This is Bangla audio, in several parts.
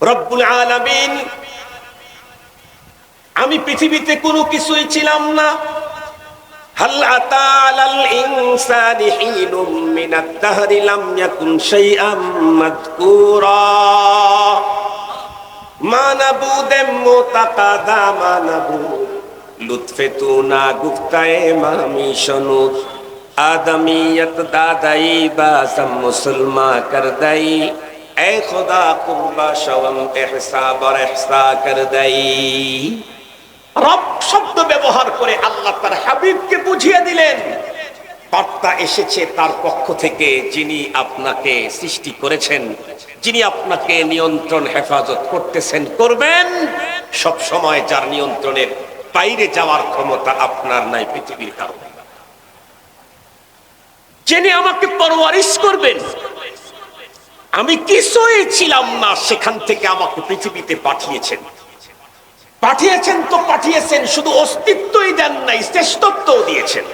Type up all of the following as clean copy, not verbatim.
রব্বুল আলামিন, আমি পৃথিবীতে কোনো কিছুই ছিলাম না। হাল আতা আলাল ইনসানি হিনুম মিনাদ দাহরি লাম ইয়াকুন শাইআম মাযকুরা। মানাবুদে মুতাকাদা মানাবুদ লুৎফে তু না গুফতায়ে মামি শনুদ আদমিয়ত দাদাই বাসম মুসলমা করদাই এ খুদা কুরবা শওম ইহসা বর ইহসা করদাই। রব শব্দ ব্যবহার করে আল্লাহ তার হাবিবকে বুঝিয়ে দিলেন, বার্তা এসেছে তার পক্ষ থেকে, যিনি আপনাকে সৃষ্টি করেছেন, যিনি আপনাকে নিয়ন্ত্রণ হেফাজত করতেছেন, করবেন সব সময়, যার নিয়ন্ত্রণের বাইরে যাওয়ার ক্ষমতা আপনার নাই পৃথিবীর কারণে। যিনি আমাকে পরওয়ারিশ করবেন, আমি কিছুই ছিলাম না, সেখান থেকে আমাকে পৃথিবীতে পাঠিয়েছেন। পাঠিয়েছেন তো পাঠিয়েছেন, শুধু অস্তিত্বই দেন নাই, শ্রেষ্ঠত্বও দিয়েছেন।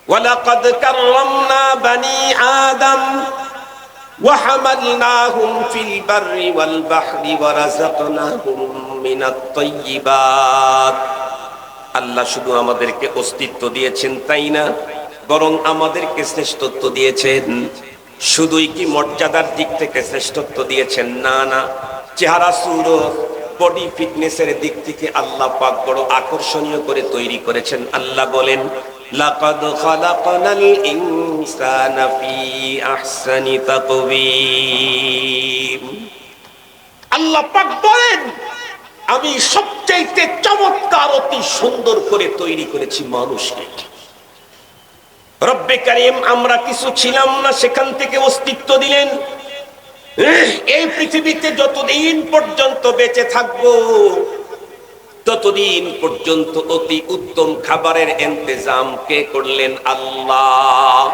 ওয়ালাকাদ কাররামনা বানি আদম ওয়া হামালনাহুম ফিল বাররি ওয়াল বাহরি ওয়া রাযাকনাহুম মিনাত তাইয়্যিবাত। আল্লাহ শুধু আমাদেরকে অস্তিত্ব দিয়েছেন তাই না, বরং আমাদেরকে শ্রেষ্ঠত্ব দিয়েছেন। শুধুই কি মর্যাদার দিক থেকে শ্রেষ্ঠত্ব দিয়েছেন? না না, চেহারা সুরত, বডি ফিটনেসের দিক থেকে আল্লাহ পাক বড় আকর্ষণীয় করে তৈরি করেছেন। আল্লাহ বলেন, লাকাদ খালাকনাল ইনসানা ফি আহসানি তাকওয়িম। আল্লাহ পাক বলেন, আমি সবচাইতে চমৎকার, অতি সুন্দর করে তৈরি করেছি মানুষকে। রব্বে কারীম, আমরা কিছু ছিলাম না, সেখান থেকে অস্তিত্ব দিলেন। এই পৃথিবীতে যতদিন পর্যন্ত বেঁচে থাকবো, ততদিন পর্যন্ত অতি উত্তম খাবারের ইন্তেজাম কে করলেন? আল্লাহ।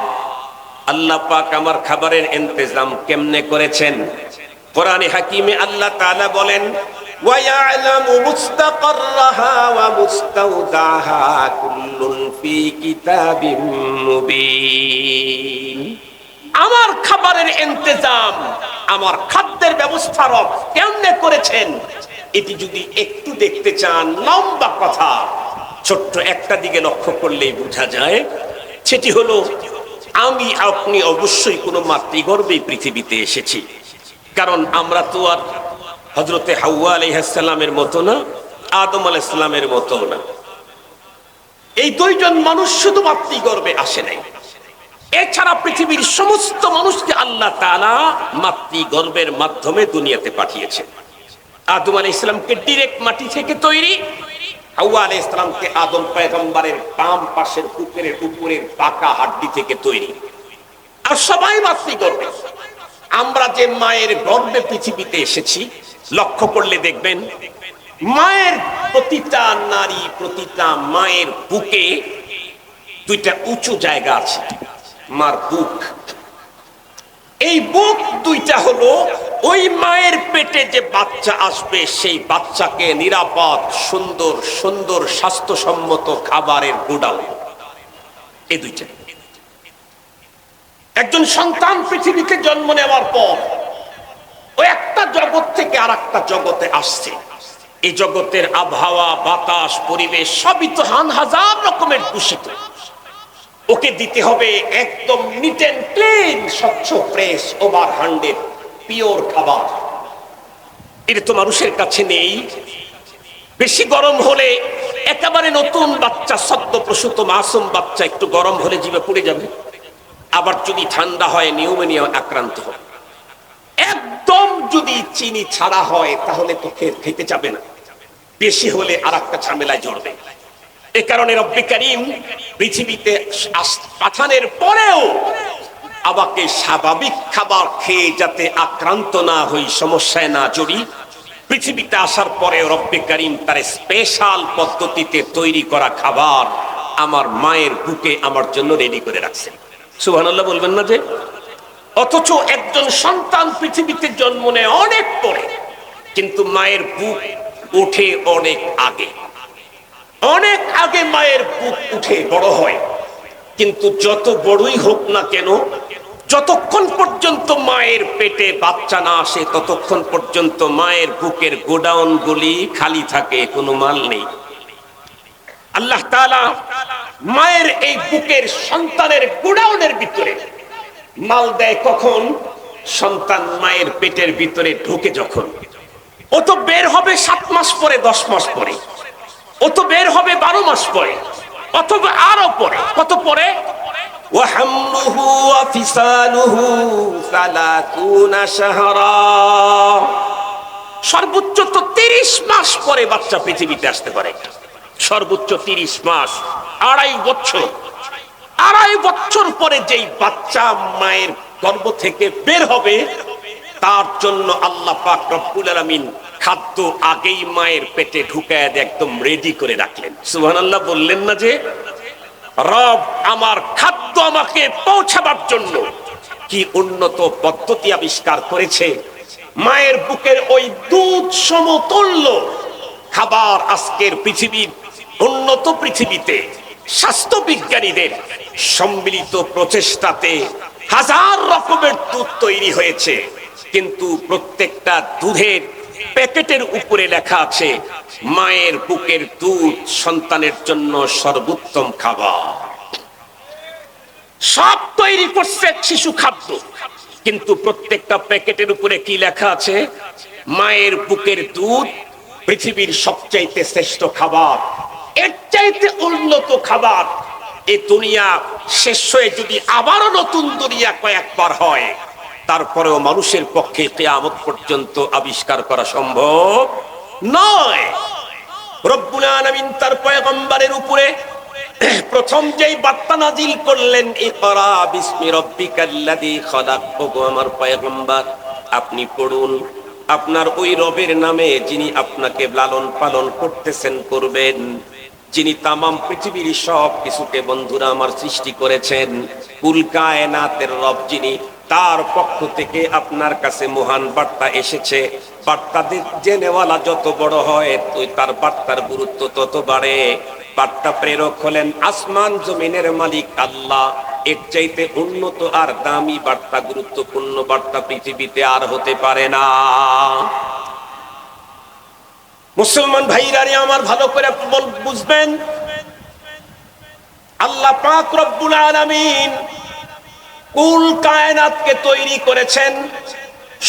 আল্লাহ পাক আমার খাবারের ইন্তেজাম কেমনে করেছেন? কোরআনে হাকিমে আল্লাহ তাআলা বলেন, ওয়া ইয়ালামু মুস্তাকাররাহা ওয়া মুস্তাওদাহা কুল্লুন ফি কিতাবিম মুবিন। আমার খাবারের ইন্তেজাম, আমার খাদ্যের ব্যবস্থা রব কেমনে করেছেন, এটি যদি একটু দেখতে চান, লম্বা কথা, ছোট্ট একটা দিকে লক্ষ্য করলেই বোঝা যায়। সেটি হলো, আমি আপনি অবশ্যই কোনো মাতৃগর্ভে পৃথিবীতে এসেছি। কারণ আমরা তো আর হযরতে হাওয়া আলাইহিস সালামের মতো না, আদম আলাইহিস সালামের মতো না। এই দুইজন মানুষ শুধু মাতৃগর্ভে আসে নাই, এছাড়া পৃথিবীর সমস্ত মানুষকে আল্লাহ তাআলা মাতৃগর্ভের মাধ্যমে দুনিয়াতে পাঠিয়েছেন। আদম আলাইহিস সালামকে ডাইরেক্ট মাটি থেকে তৈরি, হাওয়া আলাইহিস সালামকে আদম পয়গম্বরের বাম পাশের বুকের উপরের পাকা হাড্ডি থেকে তৈরি, আর সবাই মাতৃগর্ভে। আমরা যে মায়ের গর্ভে পৃথিবীতে এসেছি, লক্ষ্য করলে দেখবেন মায়ের প্রতিটা নারী, প্রতিটা মায়ের বুকে দুইটা উঁচু জায়গা আছে। মার বুক, এই বুক দুইটা হলো ওই মায়ের পেটে যে বাচ্চা আসবে, সেই বাচ্চাকে নিরাপদ, সুন্দর সুন্দর স্বাস্থ্যসম্মত খাবারের গোডাউন। এই দুইটা, একজন সন্তান পৃথিবীতে জন্ম নেওয়ার পর ও একটা জগৎ থেকে আর একটা জগতে আসছে। এই জগতের আবহাওয়া, বাতাস, পরিবেশ সবই তো হাজার রকমের দূষিত। ওকে দিতে হবে একদম নিট এন্ড ক্লিন, স্বচ্ছ, ফ্রেশ, ওভার 100 পিওর খাবার। এটা তো মানুষের কাছে নেই। বেশি গরম হলে একেবারে নতুন বাচ্চা, সদ্য প্রসূত মাসুম বাচ্চা একটু গরম হলে জিভে পুড়ে যাবে। আবার যদি ঠান্ডা হয়, নিউমোনিয়া আক্রান্ত হয়। একদম যদি চিনি ছাড়া হয়, তাহলে তো খেতে যাবে না। বেশি হলে আর একটা ঝামেলায় জড়বে। এ কারণে রব্বে কারীম পৃথিবীতে পাঠানোর পরেও আমাকে স্বাভাবিক খাবার খেয়ে যাতে আক্রান্ত না হই, সমস্যায় না জড়ি, পৃথিবীতে আসার পরে রব্বে কারীম তার স্পেশাল পদ্ধতিতে তৈরি করা খাবার আমার মায়ের বুকে আমার জন্য রেডি করে রাখছেন। সুবহানাল্লাহ বলবেন না যে? অথচ একজন সন্তান পৃথিবীতে জন্ম নেয় অনেক পরে, কিন্তু মায়ের বুক ওঠে অনেক আগে। অনেক আগে মায়ের বুক উঠে বড় হয়। কিন্তু যত বড়ই হোক না কেন, যতক্ষণ পর্যন্ত মায়ের পেটে বাচ্চা না আসে ততক্ষণ পর্যন্ত মায়ের বুকের গোডাউন গুলি খালি থাকে, কোনো মাল নেই। আল্লাহ তাআলা মায়ের এই বুকের সন্তানের গোডাউনের ভিতরে মাল দেয় কখন? সন্তান মায়ের পেটের ভিতরে ঢোকে যখন। ও তো বের হবে 7 মাস পরে, 10 মাস পরে, ও তো বের হবে 12 মাস পরে, অথবা আরো পরে। কত পরে? وحمله وفصاله 30 شهرا, সর্বোচ্চ তো 30 মাস পরে বাচ্চা পৃথিবীতে আসতে পারে। সর্বোচ্চ 30 মাস, 2.5 বছর। 2.5 বছর পরে যেই বাচ্চা মায়ের গর্ভ থেকে বের হবে তার জন্য আল্লাহ পাক রব্বুল আলামিন খাদ্য আগেই মায়ের পেটে ঢুকায় একদম রেডি করে রাখলেন। সুবহানাল্লাহ বললেন না যে রব আমার খাদ্য আমাকে পৌঁছাবার জন্য কি উন্নত পদ্ধতি আবিষ্কার করেছে। মায়ের বুকের ওই দুধ সমতুল্য খাবার আজকের পৃথিবীর উন্নত পৃথিবীতে স্বাস্থ্য বিজ্ঞানীদের সম্মিলিত প্রচেষ্টাতে হাজার রকমের দুধ তৈরি হয়েছে, কিন্তু প্রত্যেকটা দুধের প্যাকেটের উপরে লেখা আছে মায়ের বুকের দুধ সন্তানের জন্য সর্বোত্তম খাবার। সব তৈরি করছে শিশু খাদ্য, কিন্তু প্রত্যেকটা প্যাকেটের উপরে কি লেখা আছে? মায়ের বুকের দুধ পৃথিবীর সবচাইতে শ্রেষ্ঠ খাবার। এর চাইতে উন্নত খাবার এই দুনিয়া শেষ হয়ে যদি আবারও নতুন দুনিয়া কয়েকবার হয় তারপরেও মানুষের পক্ষে কিয়ামত পর্যন্ত আবিষ্কার করা সম্ভব নয়। রব্বুল আলামিন তার পয়গম্বরের উপরে প্রথম যেই বার্তা নাজিল করলেন, ইকরা বিসমি রাব্বিকাল্লাযী খালাক। ওগো আমার পয়গম্বর, আপনি পড়ুন আপনার ওই রবের নামে যিনি আপনাকে লালন পালন করতেছেন, করবেন, যিনি তামাম পৃথিবীর সব কিছুকে বন্ধুরা আমার সৃষ্টি করেছেন, কুল কায়নাতের রব যিনি, তার পক্ষ থেকে আপনার কাছে মহান বার্তা এসেছে। বার্তা জেনেওয়ালা যত বড় হয় তার বার্তার গুরুত্ব তত বাড়ে। বার্তা প্রেরক হলেন আসমান জমিনের মালিক আল্লাহ। এর চাইতে উন্নত আর দামি বার্তা, গুরুত্বপূর্ণ বার্তা পৃথিবীতে আর হতে পারে না। মুসলমান ভাইরা আমার ভালো করে বুঝবেন, আল্লাহ পাক রব্বুল আলামিন কুল কায়নাতকে তৈরি করেছেন।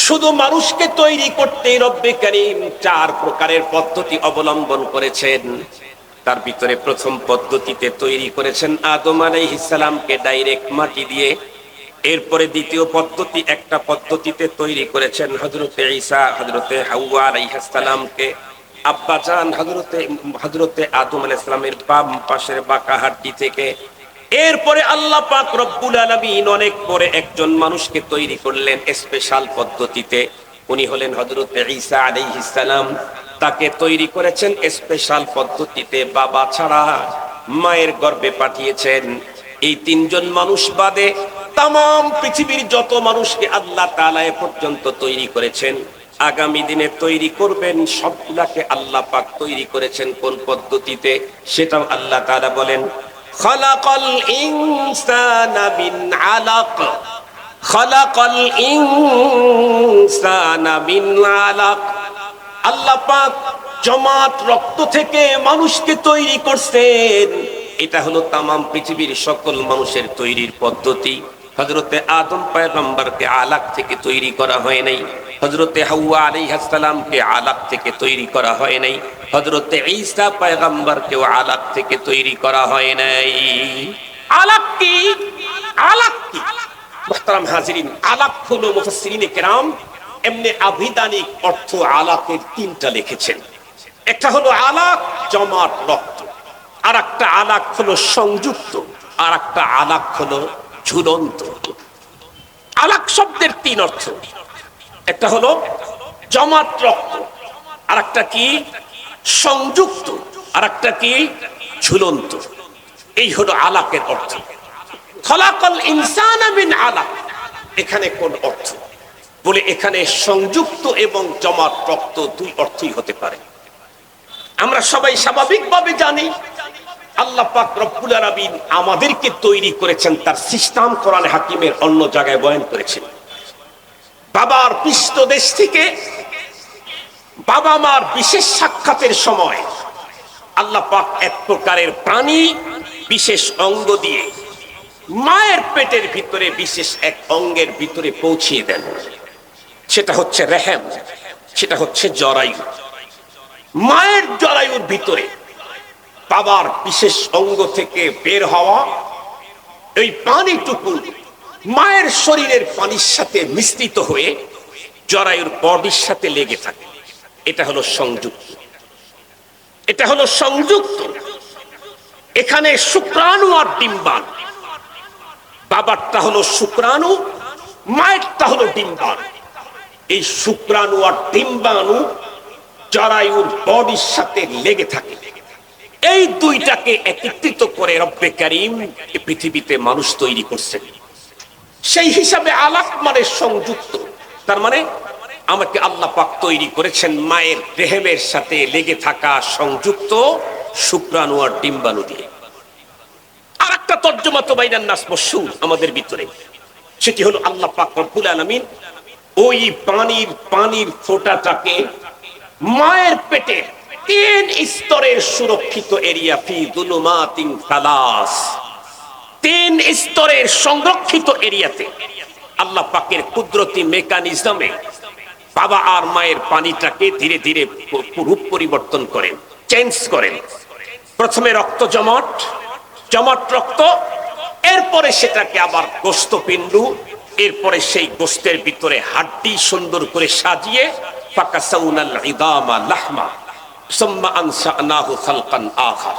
শুধু মানুষকে তৈরি করতে রব্বে কারীম 4 প্রকারের পদ্ধতি অবলম্বন করেছেন। তার ভিতরে প্রথম পদ্ধতিতে তৈরি করেছেন আদম আলাইহিস সালামকে ডাইরেক্ট মাটি দিয়ে। এরপরে দ্বিতীয় পদ্ধতি, একটা পদ্ধতিতে তৈরি করেছেন হযরতে ঈসা, হযরতে হাওয়া আলাইহিস সালামকে আব্বাজান হযরতে আদম আলাইহিস সালামের বাম পাশের বাঁকা হাড়টি থেকে। এরপরে আল্লাহ পাক রব্বুল আলামিন অনেক পরে একজন মানুষকে তৈরি করলেন স্পেশাল পদ্ধতিতে। উনি হলেন হযরতে ঈসা আলাইহিস সালাম। তাকে তৈরি করেছেন স্পেশাল পদ্ধতিতে, বাবা ছাড়া মায়ের গর্ভে পাঠিয়েছেন। এই 3 জন মানুষ বাদে তামাম পৃথিবীর যত মানুষকে আল্লাহ তাআলা এ পর্যন্ত তৈরি করেছেন, আগামী দিনে তৈরি করবেন, সবগুলাকে আল্লাহ পাক তৈরি করেছেন কোন পদ্ধতিতে সেটাও আল্লাহ তাআলা বলেন। খালাকাল ইনসানা মিন আলাক, খালাকাল ইনসানা মিন আলাক। আল্লাহ পাক জমাট রক্ত থেকে মানুষকে তৈরি করছেন। এটা হলো তামাম পৃথিবীর সকল মানুষের তৈরির পদ্ধতি। হযরতে আদম পয়গম্বরকে আলাক থেকে তৈরি করা হয় নাই, হযরতে হাওয়া আলাইহিস সালামকে আলাক থেকে তৈরি করা হয় নাই, হযরতে ঈসা পয়গম্বরকেও আলাক থেকে তৈরি করা হয় নাই। আলাক কি? আলাক কি মুহতারাম হাজিরিন, আলাক হলো মুফাসসিরিনে কেরাম এমনি আভিধানিক অর্থ আলাকের 3টা লিখেছেন। একটা হলো আলাক জমাট রক্ত, আর একটা আলাক হলো সংযুক্ত, আর একটা আলাক হলো ঝুলন্ত। আলাক শব্দের 3 অর্থ, একটা হলো জমাট রক্ত, আর একটা কি সংযুক্ত, আর একটা কি ঝুলন্ত। এই হলো আলাকের অর্থ। খলাকাল ইনসানা মিন আলাক, এখানে কোন অর্থ বলে এখানে সংযুক্ত এবং জমাট রক্ত 2 অর্থই হতে পারে। আমরা সবাই স্বাভাবিকভাবে জানি আল্লাহ পাক রব্বুল আলামিন আমাদেরকে তৈরি করেছেন, তার সিস্টেম কোরআনে হাকিমের অন্য জায়গায় বয়ান করেছেন। বাবার পৃষ্ঠদেশ থেকে বাবা মার বিশেষ সাক্ষাতের সময় আল্লাহ পাক এক প্রকারের প্রাণী বিশেষ অঙ্গ দিয়ে মায়ের পেটের ভিতরে বিশেষ এক অঙ্গের ভিতরে পৌঁছিয়ে দেন। সেটা হচ্ছে রেহেম, সেটা হচ্ছে জরায়ু। মায়ের জরায়ুর ভিতরে বাবার বিশেষ অঙ্গ থেকে বের হওয়া এই পানিটুকু মায়ের শরীরের পানির সাথে মিশ্রিত হয়ে জরায়ুর বডির সাথে লেগে থাকে। এটা হলো সংযুক্ত, এটা হলো সংযুক্ত। এখানে শুক্রাণু আর ডিম্বাণু। বাবারটা হলো শুক্রাণু, মায়েরটা হলো ডিম্বাণু। এই শুক্রাণু আর ডিম্বাণু জরায়ুর বডির সাথে লেগে থাকে। এই দুইটাকে একত্রিত করে রব্বে কারীম পৃথিবীতে মানুষ তৈরি করছেন। সেই হিসাবে আলাক মানে সংযুক্ত। তার মানে আমাকে আল্লাহ পাক তৈরি করেছেন মায়ের রেহেমের সাথে লেগে থাকা সংযুক্ত শুক্রাণু আর ডিম্বাণু দিয়ে। আর একটা তর্জমা তো বাইনান নাস মশহুর আমাদের ভিতরে, সেটি হলো আল্লাহ পাক রব্বুল আলামিন ওই পানির ফোঁটাটাকে মায়ের পেটে 3 স্তরের সুরক্ষিত এরিয়া, ফি যুলুমাতিন সালাস, 3 স্তরের সংরক্ষিত এরিয়াতে আল্লাহ পাকের কুদরতি মেকানিজমে বাবা আর মায়ের পানিটাকে ধীরে ধীরে রূপ পরিবর্তন করেন, চেঞ্জ করেন। প্রথমে রক্ত জমাট রক্ত, এরপরে সেটাকে আবার গোশতপিণ্ডু, এরপরে সেই গোশতের ভিতরে হাড্ডি সুন্দর করে সাজিয়ে ফাকাসাউনাল ইদামা লাহমা সুম্মা আনশানাহু খালকান আখার,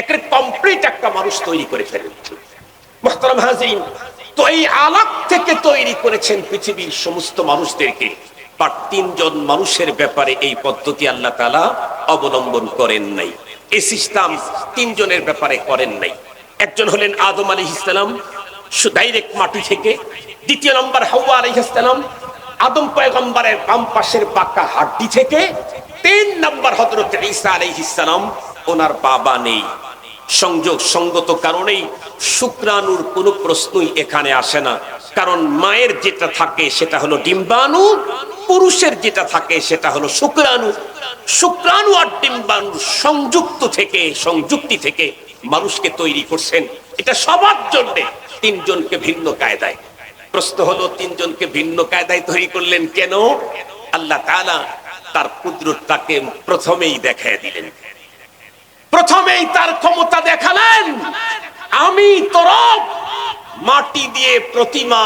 একটা কমপ্লিট একটা মানুষ তৈরি করে ফেলেন। মুহতারাম হাজিরিন, তো এই আলাক থেকে তৈরি করেছেন পৃথিবীর সমস্ত মানুষদেরকে। বাট 3 জন মানুষের ব্যাপারে এই পদ্ধতি আল্লাহ তাআলা অবলম্বন করেন নাই। এই সিস্টেম 3 জনের ব্যাপারে করেন নাই। একজন হলেন আদম আলাইহিস সালাম, ডাইরেক্ট মাটি থেকে। দ্বিতীয় নম্বর হাওয়া আলাইহিস সালাম, আদম পয়গম্বরের বাম পাশের পাকা হাড্ডি থেকে। 3 নম্বর হযরত ঈসা আলাইহিস সালাম, ওনার বাবা নেই। সঙ্গত কারণেই শুক্রাণুর কোনো প্রশ্নই এখানে আসে না, কারণ মায়ের যেটা থাকে সেটা হলো ডিম্বাণু, পুরুষের যেটা থাকে সেটা হলো শুক্রাণু। শুক্রাণু আর ডিম্বাণুর সংযুক্তি থেকে মানুষকে তৈরি করছেন। এটা সবার জন্য 3 জনকে ভিন্ন কায়দায়। প্রশ্ন হলো 3 জনকে ভিন্ন কায়দায় তৈরি করলেন কেন? আল্লাহ তাআলা তার কুদরতটাকে প্রথমেই দেখায় দিলেন, প্রথমেই তার ক্ষমতা দেখালেন। আমি তোর মাটি দিয়ে প্রতিমা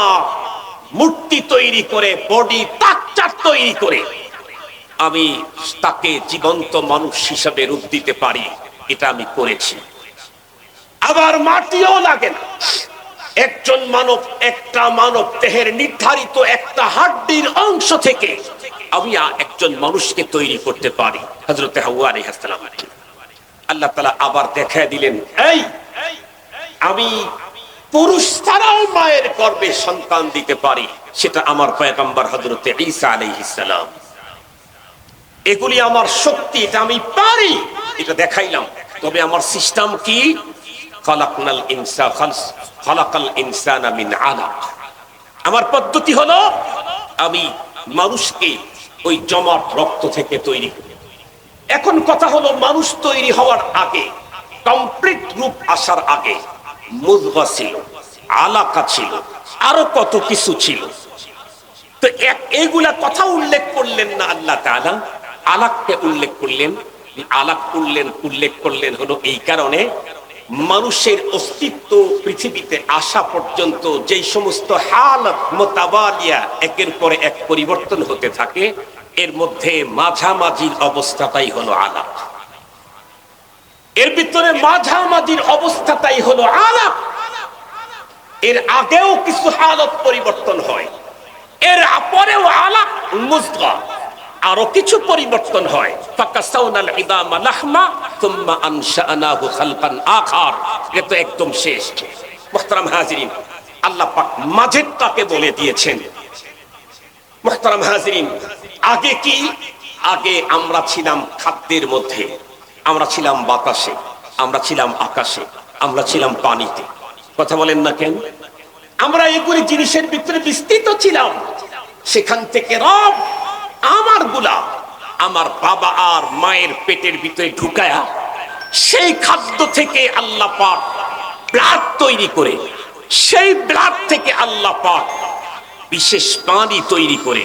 মূর্তি তৈরি করে, বডি স্ট্রাকচার তৈরি করে আমি তাকে জীবন্ত মানুষ হিসাবে রূপ দিতে পারি, এটা আমি করেছি। আবার মাটিও লাগে না। একজন মানব, একটা মানব দেহের নির্ধারিত একটা হাড্ডির অংশ থেকে আমি একজন মানুষকে তৈরি করতে পারি। হযরত হাওয়া আলাইহিস সালাম আল্লাহ তাআলা আবার দেখায় দিলেন, এই আমি পুরুষ ছাড়াও মায়ের গর্ভে সন্তান দিতে পারি, সেটা আমার পয়গম্বর হযরত ঈসা আলাইহিস সালাম। এগুলি আমার শক্তি, এটা আমি পারি, এটা দেখাইলাম। তবে আমার সিস্টেম কি? খালাকাল ইনসানা মিন আলাক। আমার পদ্ধতি হলো আমি মানুষকে ওই জমাট রক্ত থেকে তৈরি করি। এখন কথা হলো, মানুষ তৈরি হওয়ার আগে, কমপ্লিট রূপ আসার আগে মুযগা ছিল, আলাকা ছিল, আরো কত কিছু ছিল। তো এইগুলা কথা উল্লেখ করলেন না আল্লাহ তাআলা, আলাককে উল্লেখ করলেন। উল্লেখ করলেন হলো এই কারণে, মানুষের অস্তিত্ব পৃথিবীতে আসা পর্যন্ত যেই সমস্ত হালত মুতাওয়ালিয়া একের পরে এক পরিবর্তন হতে থাকে, এর মধ্যে মাঝামাঝির অবস্থাটাই হলো আলাক। এর ভিতরে মাঝামাঝির অবস্থাটাই হলো আলাক। এর আগেও কিছু হালত পরিবর্তন হয়, এর পরেও আলাক মুযগা আরো কিছু পরিবর্তন হয়। ফাকাসাউনাল ইদামা লাহমা সুম্মা আনশানাহু খালকান আখার। এটা তো একদম শেষ। মুহতারাম হাজিরিন, আল্লাহ পাক মাঝেরটাকে বলে দিয়েছেন। মুহতারাম হাজিরিন, আগে কি? আগে আমরা ছিলাম খাদ্যের মধ্যে, আমরা ছিলাম বাতাসে, আমরা ছিলাম আকাশে, আমরা ছিলাম পানিতে। কথা বলেন না কেন? আমরা এগুলি জিনিসের ভিতরে বিস্তৃত ছিলাম। সেখান থেকে রব আমার গোলাম আমার বাবা আর মায়ের পেটের ভিতরে ঢুকায়া সেই খাদ্য থেকে আল্লাহ পাক ব্লাড তৈরি করে, সেই ব্লাড থেকে আল্লাহ পাক বিশেষ পানি তৈরি করে,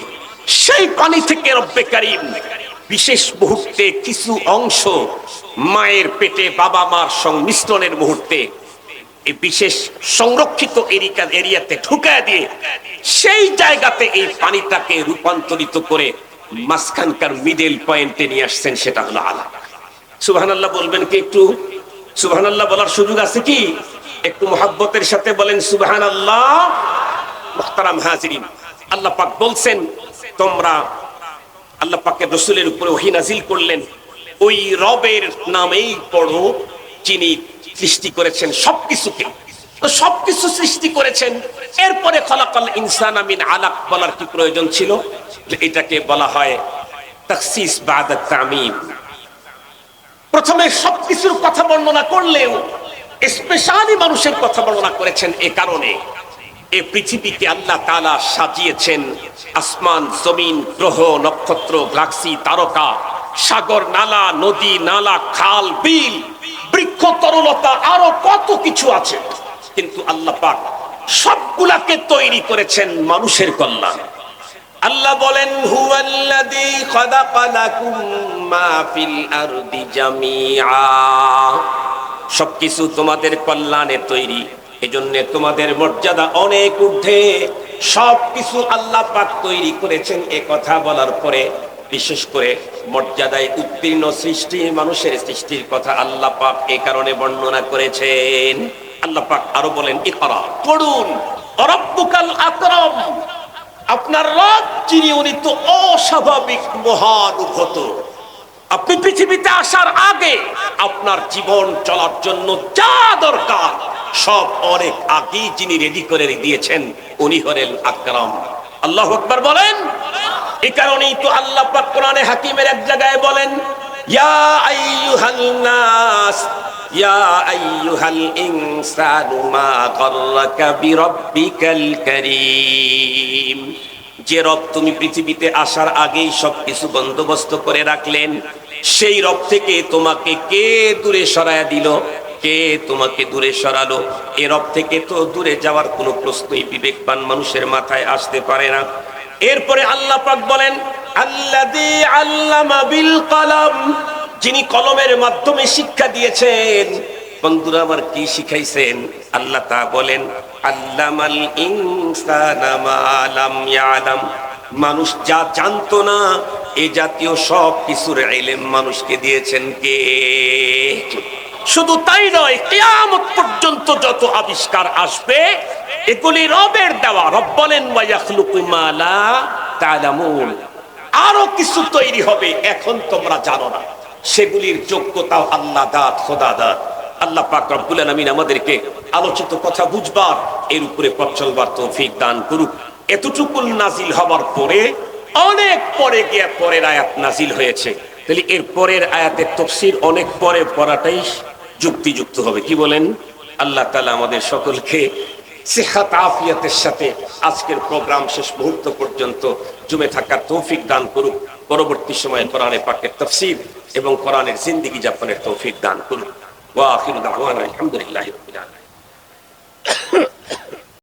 সেই পানি থেকে রব্বে কারীম বিশেষ মুহূর্তে কিছু অংশ মায়ের পেটে বাবা মার সংমিশ্রণের মুহূর্তে এই বিশেষ সংরক্ষিত এরিয়াতে ঢুকায় দিয়ে সেই জায়গাতে এই পানিটাকে রূপান্তরিত করে মাঝখানকার মিডল পয়েন্টে নিয়ে আসছেন, সেটা হলো আলাদা। সুবহানাল্লাহ বলবেন কি? একটু সুবহানাল্লাহ বলার সুযোগ আছে কি? একটু মুহাব্বতের সাথে বলেন সুবহানাল্লাহ। মুহতারাম হাজিরিন, আল্লাহ পাক বলছেন তোমরা আল্লাহ পাকের রাসূলের উপরে ওহী নাযিল করলেন, ওই রবের নামেই পড়ো যিনি সৃষ্টি করেছেন সবকিছুকে। তো সবকিছু সৃষ্টি করেছেন, এরপরে খলাকাল ইনসানা মিন আলাক বলার কি প্রয়োজন ছিল? যে এটাকে বলা হয় তাখসিস বাদা তামিম। প্রথমে সবকিছুর কথা বর্ণনা করলেও স্পেশালি মানুষের কথা বর্ণনা করেছেন। এ কারণে এই পৃথিবীকে আল্লাহ তাআলা সাজিয়েছেন আসমান, জমিন, গ্রহ, নক্ষত্র, গ্যালাক্সি, তারকা, সাগর, নালা, নদী, নালা, খাল, বিল, বৃক্ষ, তরলতা, আরো কত কিছু আছে। কিন্তু আল্লাহ পাক সবগুলাকে তৈরি করেছেন মানুষের কল্যাণ। আল্লাহ বলেন হুয়াল্লাযী খালাকা লাকুম মা ফিল আরদি জামিআ, সবকিছু তোমাদের কল্যাণে তৈরি, এজন্য তোমাদের মর্যাদা অনেক ঊর্ধ্বে। সবকিছু আল্লাহ পাক তৈরি করেছেন। এ কথা বলার পরে বিশেষ করে মর্যাদায় উত্তীর্ণ সৃষ্টি মানুষের সৃষ্টির কথা আল্লাহ পাক এই কারণে বর্ণনা করেছেন। আল্লাহ পাক আরো বলেন ইকরা, পড়ুন, রব্বুকাল আকরাম, আপনার রব যিনি উনি তো অস্বাভাবিক মহানুভূত। আপনি পৃথিবীতে আসার আগে আপনার জীবন চলার জন্য যা দরকার সব অনেক আগেই যিনি রেডি করে দিয়েছেন উনি হলেন আকরাম। আল্লাহু আকবার বলেন। এই কারণেই তো আল্লাহ পাক কোরআনে হাকিমের এক জায়গায় বলেন ইয়া আইয়ুহান নাস ইয়া আইয়ুহাল ইনসানু মা গাররাকা বিরাব্বিকাল কারীম, যে রব তুমি পৃথিবীতে আসার আগেই সবকিছু বন্দোবস্ত করে রাখলেন, সেই রব থেকে তোমাকে কে দূরে সরায়া দিল? কে তোমাকে দূরে সরালো? এ রব থেকে তো দূরে যাওয়ার কোনো প্রশ্নই বিবেকবান মানুষের মাথায় আসতে পারে না। এরপরে আল্লাহ পাক বলেন আল্লাযী আল্লামা বিল কলম, যিনি কলমের মাধ্যমে শিক্ষা দিয়েছেন। বন্ধুরা আমার কি শিখাইছেন? আল্লাহ তা বলেন আল্লামাল ইনসানা মা লাম ইয়ালাম, মানুষ যা জানতো না এই জাতীয় সব কিছুর ইলম মানুষকে দিয়েছেন কে? শুধু তাই নয়, কিয়ামত পর্যন্ত যত আবিষ্কার আসবে এগুলি রবের দেওয়া। রব বলেন ওয়া ইয়াখলুকু মা লা তা'লামুন, আরো কিছু তৈরি হবে এখন তোমরা জানো না, সেগুলির যোগ্যতাও আল্লাহ দাত, খোদা দাত। আল্লাহ পাক রব্বুল আলামিন আমাদেরকে আলোচিত কথা বুঝবার, এর উপরে পথ চলবার তৌফিক দান করুক। এতটুকু নাজিল হবার পরে অনেক পরে গিয়ে পরের আয়াত নাজিল হয়েছে, তাহলে এর পরের আয়াতের তাফসীর অনেক পরে পড়াটাই যুক্তিযুক্ত হবে। কি বলেন? আল্লাহ তাআলা আমাদের সকলকে সিহহাত আফিয়াতের সাথে আজকের প্রোগ্রাম শেষ মুহূর্ত পর্যন্ত জমে থাকার তৌফিক দান করুক। পরবর্তী সময়ে কোরআনে পাকের তাফসীর এবং কোরআনের জিন্দেগি যাপনের তৌফিক দান করুক। ওয়া আখিরু দাওয়ানা আলহামদুলিল্লাহি রাব্বিল আলামিন।